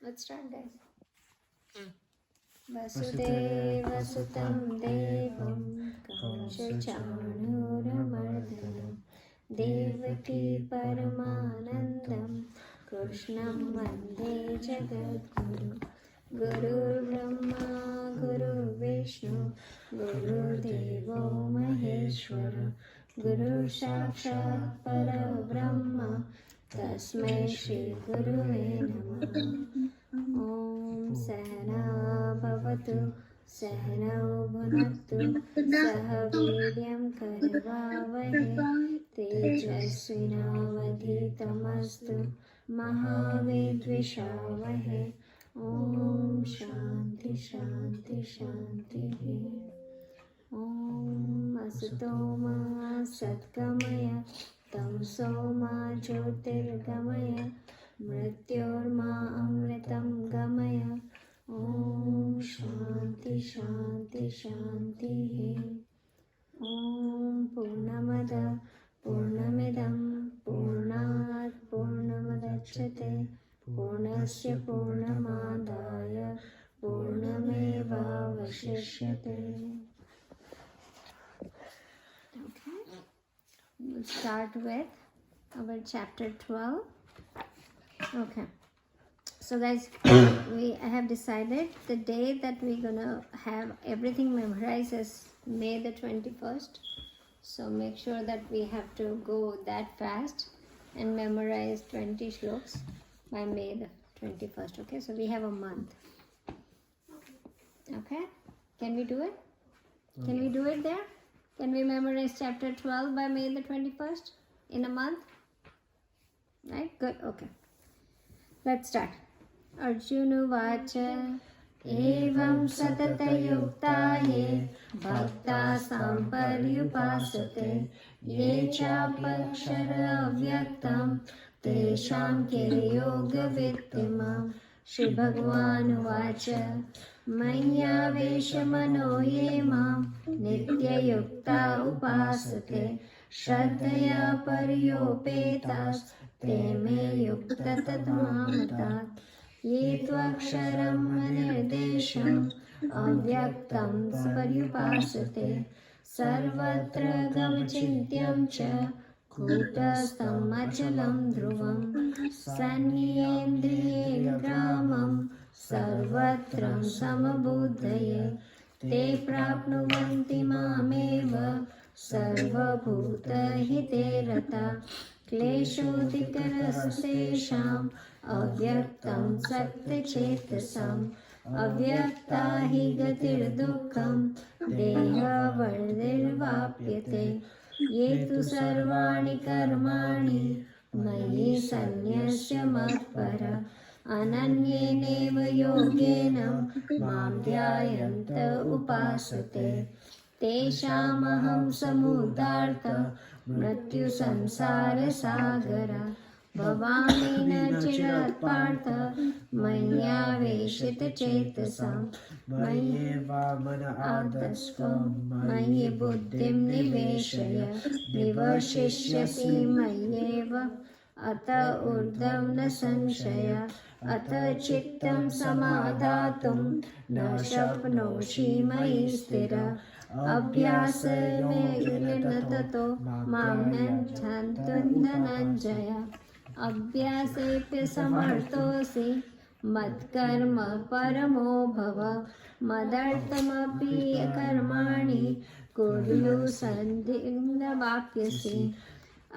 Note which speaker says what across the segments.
Speaker 1: Let's start, guys. Vasudeva Sutam Devam Kaushachanurmardhanam Devaki Paramanandam Krishnam Vande Jagadguru Guru Brahma Guru Vishnu Guru Devo Maheshwara Guru Sakshat Parabrahma Tasmai Shri Gurave Namah. Om Sahana Bhavatu Sahanau Bhunaktu Saha Viryam Karavavahe Tejasvinavadhitamastu Mahavedvishavahe. Om Shanti Shanti Shanti. Om Asatoma Satkamaya Tamsoma Jyotirgamaya Mrityorma Amritam Gamaya. Om Shanti Shanti Shanti. Om Purnamada Purnamidam Purnat Purnamadachyate Purnasya Purnamadaya Purnameva Vashishyate. Okay, we'll start with our chapter 12. Okay, so guys, I have decided the day that we're gonna have everything memorized is May the 21st. So make sure that we have to go that fast and memorize 20 shloks by May the 21st. Okay, so we have a month. Okay, can we do it? Can we do it there? Can we memorize chapter 12 by May the 21st in a month? Right, good, okay. Let's start. Arjuna Vacha Evam Satatayukta Ye Bhakta Samparyupasate Ye Chapakshara Avyaktam Tesham Kiryoga Vittimam. Shri Bhagavan Vacha Maya Veshamano Ye Mam Nitya Yukta Upasate Shraddhaya Paryopetas Te me yukta tatmamatat Ye tvaksharam anirdesham Avyaktam sparyupasate Sarvatra gamachintyam cha Kutastam achalam dhruvam Sanyendriye gramam Sarvatram samabuddhaye Te prapnuvanti mameva Sarvabhuta hite rata Kleshodikarasetesham Avyaktam Satychetasam Avyakta hi gatir dukkam Deha vardirvapyate Yetu sarvani karmani Mayi sanyasya matpara Ananyeneva yogenam Mam dhyayanta upasate Teshamaham samudarta Mrityu samsara sagara Bhavamina chirat partha Maya veshita chetasam Mayeva mana adasvam Maye buddhim niveshaya Nivashishyasi mayeva Ata urdam na sanshaya Ata chittam samadhatum Na shapnoshi mayi stira Abhyasa me nirnatato Mamnan chantundhananjaya Abhyasepya samartosi Madkarma paramo bhava Madartamapi karmani Kuryu sandhindavapyasi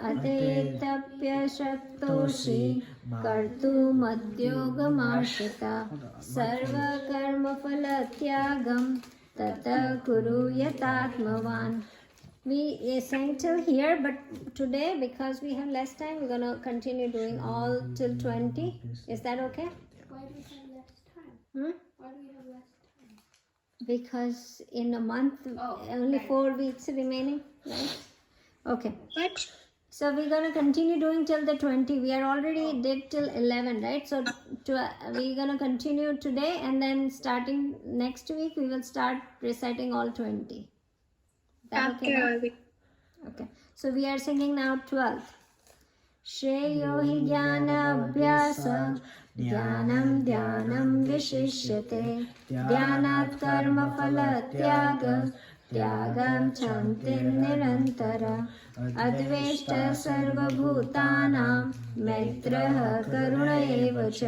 Speaker 1: Atetapya shaktoshi Kartu madyogamashita Sarva karma phalatyagam Tata kuru yatatmavan. We sang till here, but today, because we have less time, we're going to continue doing all till 20. Is that okay?
Speaker 2: Why do we have less time?
Speaker 1: Hmm?
Speaker 2: Why do we have less time?
Speaker 1: Because in a month, only 4 weeks remaining, right? Okay.
Speaker 2: What?
Speaker 1: So we're going to continue doing till the 20. We are already did till 11, right? So we're going to continue today, and then starting next week, we will start reciting all 20. That okay? Okay. So we are singing now 12. Shreyo hi jnana abhyasa ध्यानं ध्यानं विशिष्यते ध्यानात् कर्मफलत्याग त्यागं शान्तिं निरन्तर अद्वेष्ट सर्वभूतानां मैत्रः करुण एव च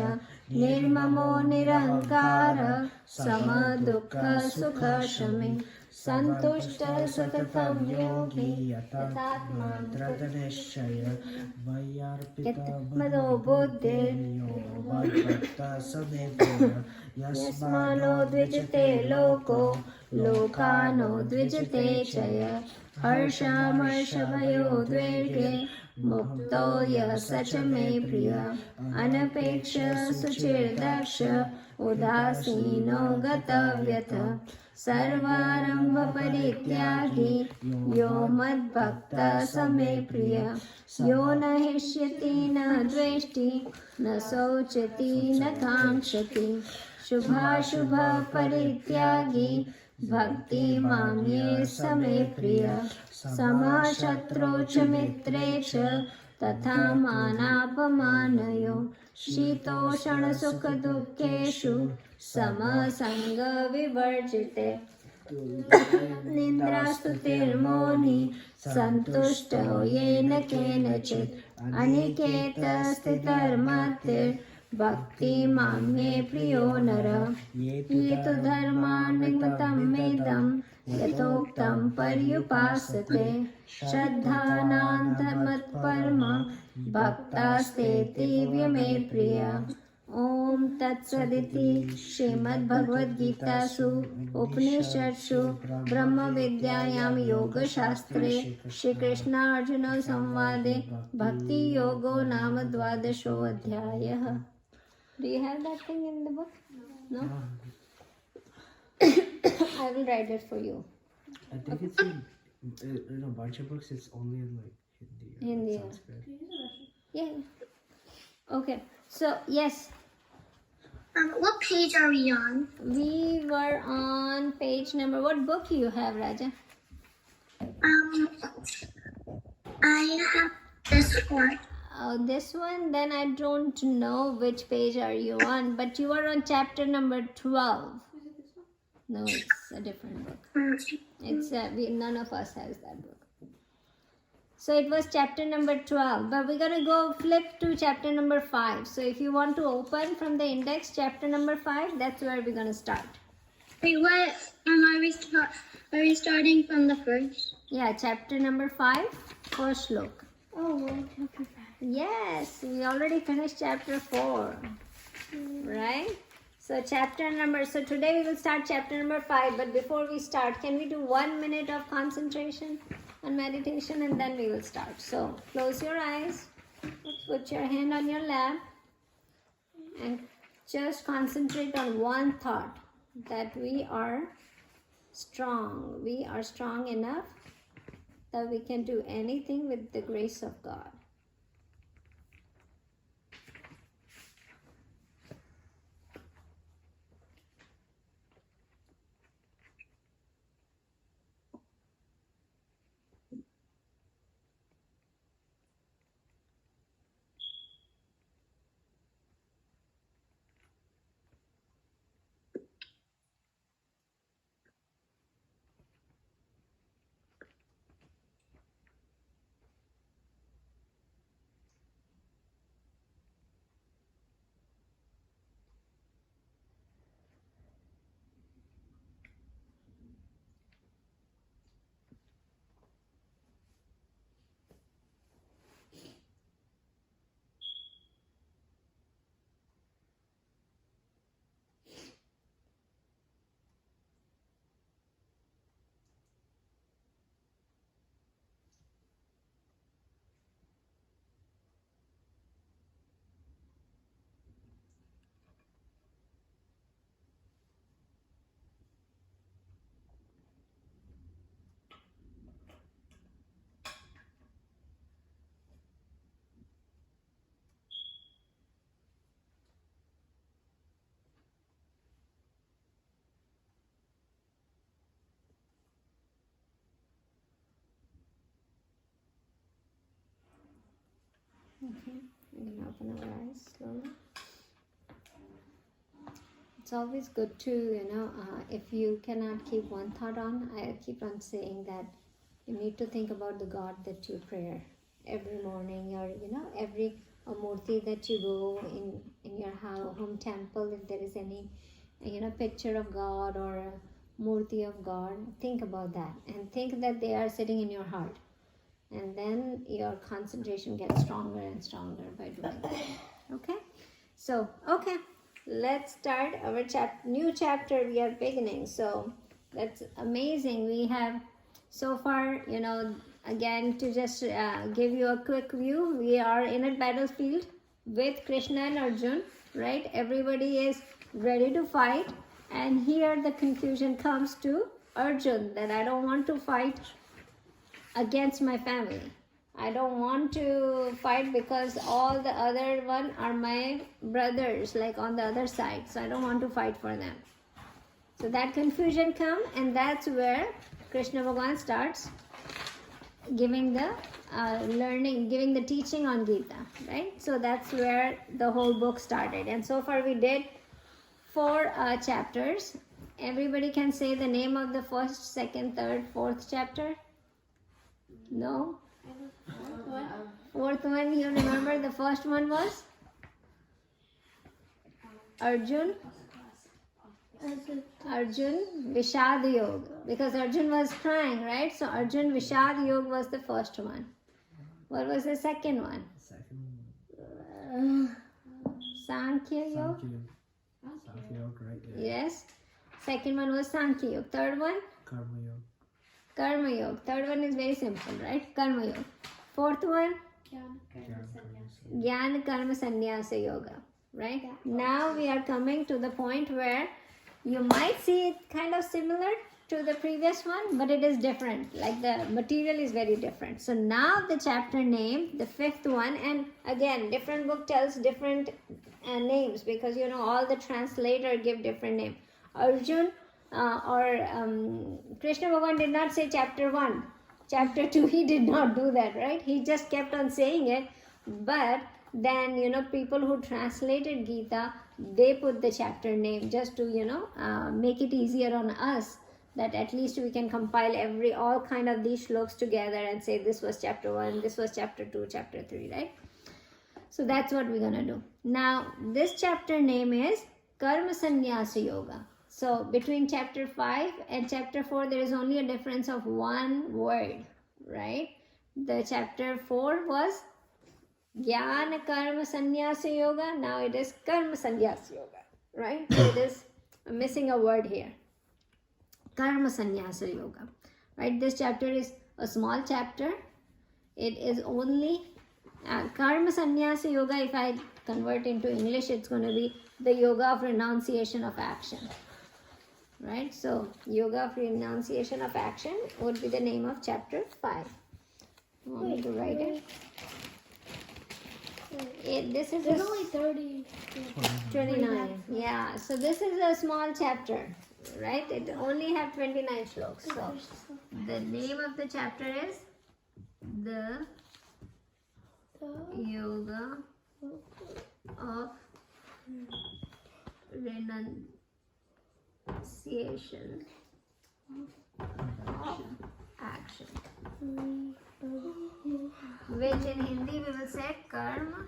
Speaker 1: निर्ममो निरहङ्कार समदुःखसुखशमे सन्तुष्ट सततं योगी यतात्मा दृढनिश्चय मदो बुद्धिर्यो मद्भक्तः स मे प्रियः यस्मान्नो द्विजते लोको लोकानो द्विजते च यः हर्षामर्षभयोद्वेगे मुक्तो यः स च मे प्रियः अनपेक्ष सुचिर्दक्ष उदासीनो गतव्यथः सर्वारंभ परित्यागी यो मद्भक्तः स मे प्रियः यो न हिष्यति न द्वेष्टि न शोचति न काङ्क्षति शुभाशुभ परित्यागी भक्ति मान्ये स मे प्रियः समः शत्रौ च मित्रे च तथा मानापमानयो शीतोषणसुखदुःखेषु समसङ्गविवर्जिते निन्द्रास्तुतिर्मौनी सन्तुष्टो येन केनचित् अनिकेतस्थितर्मतिर्भक्ति मान्ये प्रियो नरः ये तु धर्मान्निमित्तं मेदं यथोक्तं पर्युपासते श्रद्धानान्तर्मत्परमा भक्तास्तेऽतीव मे प्रिया ओम तत्सदिति श्रीमद्भगवद्गीतासु उपनिषत्सु ब्रह्मविद्यायां योगशास्त्रे श्रीकृष्णार्जुन संवादे भक्ति योगो नाम 12 अध्यायः. Do you have that thing in the book? No? I will write it for you.
Speaker 3: I think it's in a bunch of books. It's only in like Hindi.
Speaker 1: Hindi.
Speaker 3: Sanskrit.
Speaker 1: Yeah. Okay. So yes,
Speaker 2: What page are we on?
Speaker 1: we were on page number. What book you have, Raja?
Speaker 2: I have this one.
Speaker 1: Oh, this one. Then I don't know which page are you on, but you are on chapter number 12. No, it's a different book. It's none of us has that book. So it was chapter number 12, but we're gonna go flip to chapter number 5. So if you want to open from the index chapter number 5, that's where we're gonna start.
Speaker 2: Wait, what? Are we starting from the first?
Speaker 1: Yeah, chapter number 5, first look.
Speaker 2: Oh, well, chapter 5.
Speaker 1: Yes, we already finished chapter 4, right? So so today we will start chapter number 5, but before we start, can we do 1 minute of concentration on meditation and then we will start. So close your eyes, put your hand on your lap and just concentrate on one thought, that we are strong. We are strong enough that we can do anything with the grace of God. Okay, we can open our eyes slowly. it's always good to, if you cannot keep one thought on, I keep on saying that you need to think about the God that you pray every morning, or, every murti that you go in your home temple, if there is any, picture of God or a murti of God, think about that and think that they are sitting in your heart. And then your concentration gets stronger and stronger by doing that. Okay? So, okay. Let's start our new chapter we are beginning. So, that's amazing. We have so far, again, to just give you a quick view, we are in a battlefield with Krishna and Arjun, right? Everybody is ready to fight. And here the conclusion comes to Arjun that I don't want to fight against my family. I don't want to fight because all the other one are my brothers, like on the other side. So I don't want to fight for them. So that confusion comes, and that's where Krishna Bhagavan starts giving the giving the teaching on Gita, right? So that's where the whole book started. And so far we did 4 chapters. Everybody can say the name of the first, second, third, fourth chapter? No? Fourth one, you remember the first one was? Arjun Vishad Yoga, because Arjun was crying, right? So Arjun Vishad Yoga was the first one. What was the second one? Sankhya Yoga?
Speaker 3: Sankhya Yoga, right? Yeah.
Speaker 1: Yes. Second one was Sankhya Yoga. Third one?
Speaker 3: Karma Yoga.
Speaker 1: Karma Yoga. Third one is very simple, right? Karma Yoga. Fourth one? Jnana Karma Sannyasa Yoga, right? Now we are coming to the point where you might see it kind of similar to the previous one, but it is different. Like the material is very different. So now the chapter name, the 5th one, and again, different book tells different names, because all the translator give different name. Arjun Krishna Bhagavan did not say chapter 1, chapter 2, he did not do that, right? He just kept on saying it. But then, people who translated Gita, they put the chapter name just to, make it easier on us, that at least we can compile all kind of these shlokas together and say this was chapter 1, this was chapter 2, chapter 3, right? So that's what we're gonna do. Now, this chapter name is Karma Sannyasa Yoga. So between chapter 5 and chapter 4, there is only a difference of one word, right? The chapter 4 was Jnana Karma Sannyasa Yoga. Now it is Karma Sannyasa Yoga, right? So it is missing a word here. Karma Sannyasa Yoga, right? This chapter is a small chapter. It is only Karma Sannyasa Yoga. If I convert into English, it's going to be the yoga of renunciation of action, right? So yoga of renunciation of action would be the name of chapter 5. You want me to write it? This is
Speaker 2: only 30.
Speaker 1: 29. Yeah, so this is a small chapter, right? It only have 29 shlokas. So the name of the chapter is the Yoga of Renunciation of Action, which in Hindi we will say Karma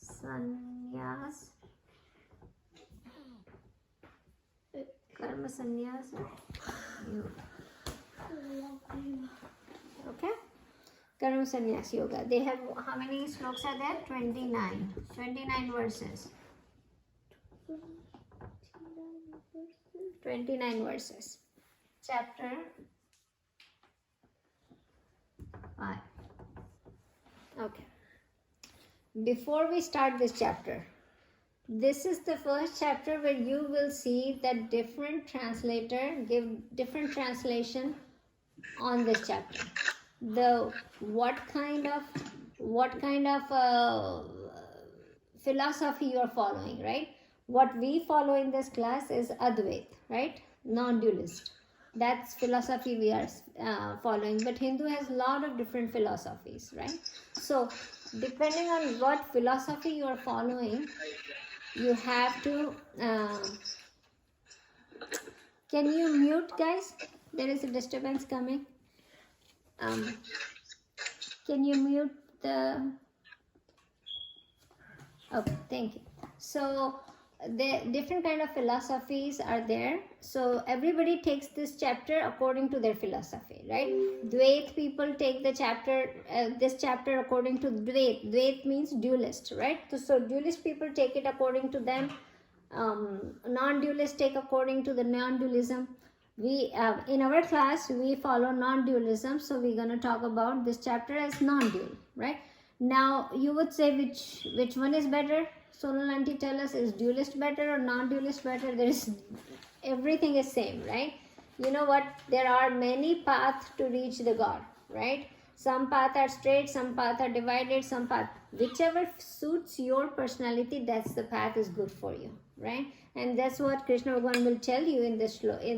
Speaker 1: Sannyas. Karma Sannyas Yoga. Okay? Karma Sannyas Yoga. They have, how many slokas are there? 29. 29 verses. 29 verses. Chapter 5. Okay. Before we start this chapter, this is the first chapter where you will see that different translator give different translation on this chapter. What kind of philosophy you are following, right? What we follow in this class is Advait, right? Non-dualist. That's philosophy we are following. But Hindu has a lot of different philosophies, right? So depending on what philosophy you are following, you have to. Can you mute, guys? There is a disturbance coming. Can you mute the? Okay, thank you. So the different kind of philosophies are there. So everybody takes this chapter according to their philosophy, right? Dvait people take the chapter, this chapter according to Dvait. Dvait means dualist, right? So dualist people take it according to them. Non-dualist take according to the non-dualism. We in our class we follow non-dualism, so we're going to talk about this chapter as non-dual, right? Now you would say which one is better? Sonal auntie, tell us, is dualist better or non-dualist better? There is, everything is same, right? You know what, there are many paths to reach the God, right? Some paths are straight, some paths are divided, some path, whichever suits your personality, that's the path is good for you, right? And that's what Krishna Bhagavan will tell you in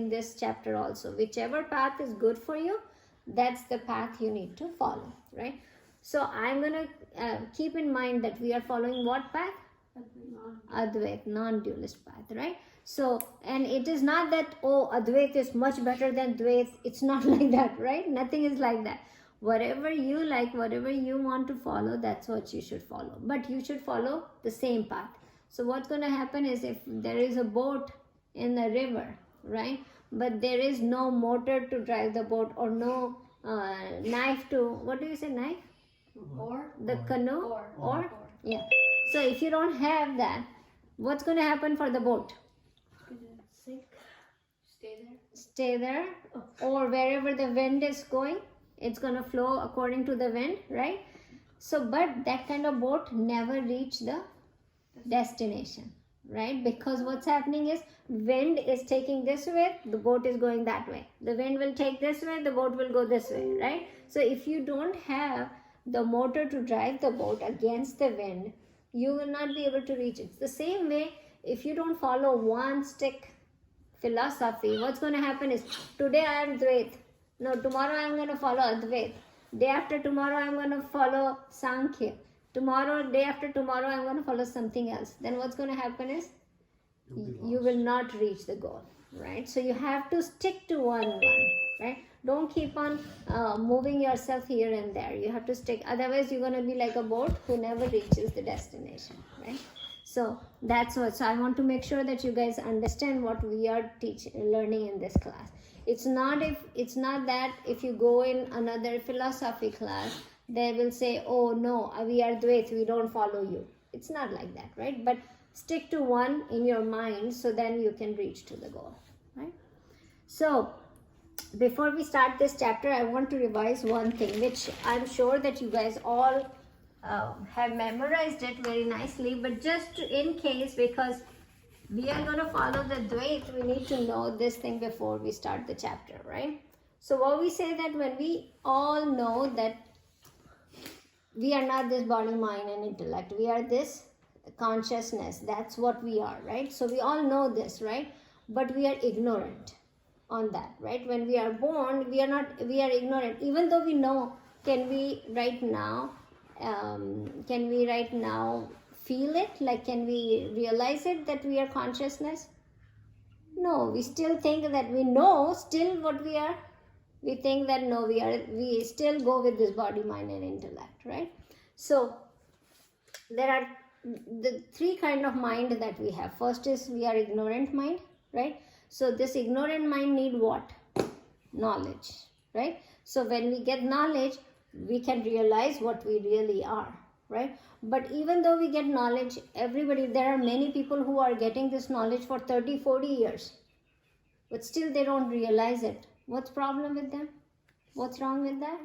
Speaker 1: this chapter also. Whichever path is good for you, that's the path you need to follow, right? So I'm gonna keep in mind that we are following what path? Advait, non-dualist path, right? So, and it is not that, oh, Advait is much better than Dvait. It's not like that, right? Nothing is like that. Whatever you like, whatever you want to follow, that's what you should follow. But you should follow the same path. So what's going to happen is, if there is a boat in the river, right? But there is no motor to drive the boat, or no knife to, what do you say, knife?
Speaker 2: Or
Speaker 1: The canoe?
Speaker 2: Or.
Speaker 1: Yeah. So if you don't have that, what's going to happen for the boat?
Speaker 2: Sink.
Speaker 1: Stay there, or wherever the wind is going, it's going to flow according to the wind, right? So, but that kind of boat never reach the destination, right? Because what's happening is, wind is taking this way, the boat is going that way. The wind will take this way, the boat will go this way, right? So if you don't have the motor to drive the boat against the wind, you will not be able to reach it. It's the same way, if you don't follow one stick philosophy, what's going to happen is, today I am Dvait. No, tomorrow I am going to follow Advait. Day after tomorrow I am going to follow Sankhya. Tomorrow, day after tomorrow I am going to follow something else. Then what's going to happen is, you will not reach the goal, right? So you have to stick to one, right? Don't keep on moving yourself here and there. You have to stick. Otherwise, you're going to be like a boat who never reaches the destination, right? So that's what. So I want to make sure that you guys understand what we are learning in this class. It's not that if you go in another philosophy class, they will say, oh no, we are Dvait, we don't follow you. It's not like that, right? But stick to one in your mind, so then you can reach to the goal, right? So before we start this chapter, I want to revise one thing, which I'm sure that you guys all have memorized it very nicely, but just in case, because we are going to follow the Dvait, we need to know this thing before we start the chapter, right? So what we say, that when we all know that we are not this body, mind and intellect, we are this consciousness, that's what we are, right? So we all know this, right? But we are ignorant on that, right? When we are born, we are ignorant. Even though we know, can we right now feel it? Like, can we realize it, that we are consciousness? No, we still think that we know still what we are. We think that no, we still go with this body, mind and intellect, right? So there are the three kind of mind that we have. First is, we are ignorant mind, right? So this ignorant mind need what? Knowledge, right? So when we get knowledge, we can realize what we really are, right? But even though we get knowledge, there are many people who are getting this knowledge for 30, 40 years, but still they don't realize it. What's problem with them? What's wrong with that?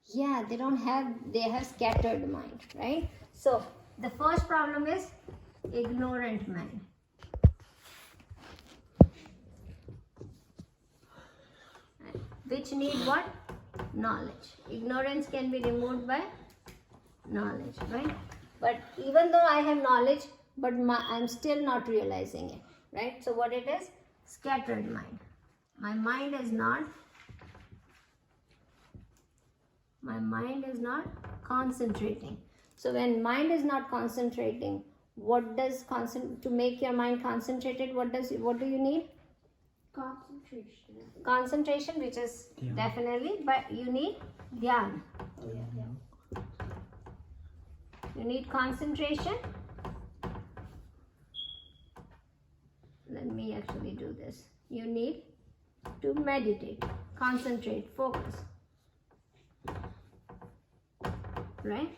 Speaker 1: Yeah, they have scattered mind, right? So the first problem is ignorant mind. Which need what? Knowledge. Ignorance can be removed by knowledge, right? But even though I have knowledge, but I'm still not realizing it, right? So what it is? Scattered mind. My mind is not concentrating. So when mind is not concentrating, what does to make your mind concentrated, what do you need? Concentration, which is definitely, but you need dhyan. You need concentration. Let me actually do this. You need to meditate, concentrate, focus. Right?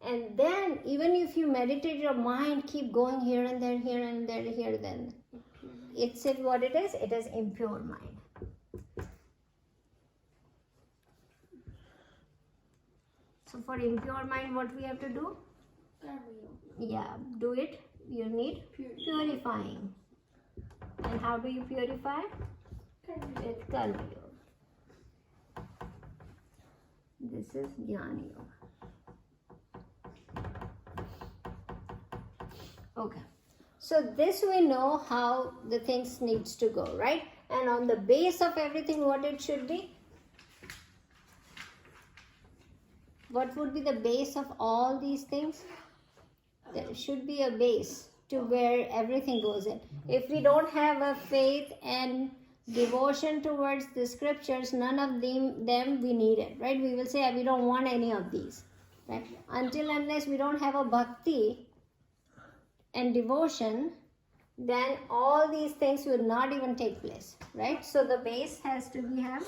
Speaker 1: And then even if you meditate, your mind keep going here and there, here and there, here then. It's what it is. It is impure mind. So for impure mind, what we have to do? Yeah, do it. You need purifying. And how do you purify? With Karma Yoga. This is Jnana Yoga. Okay. So this we know how the things needs to go, right? And on the base of everything, what it should be? What would be the base of all these things? There should be a base to where everything goes in. If we don't have a faith and devotion towards the scriptures, none of them we need it, right? We will say we don't want any of these, right? Until unless we don't have a bhakti and devotion, then all these things will not even take place, right? So the base has to be have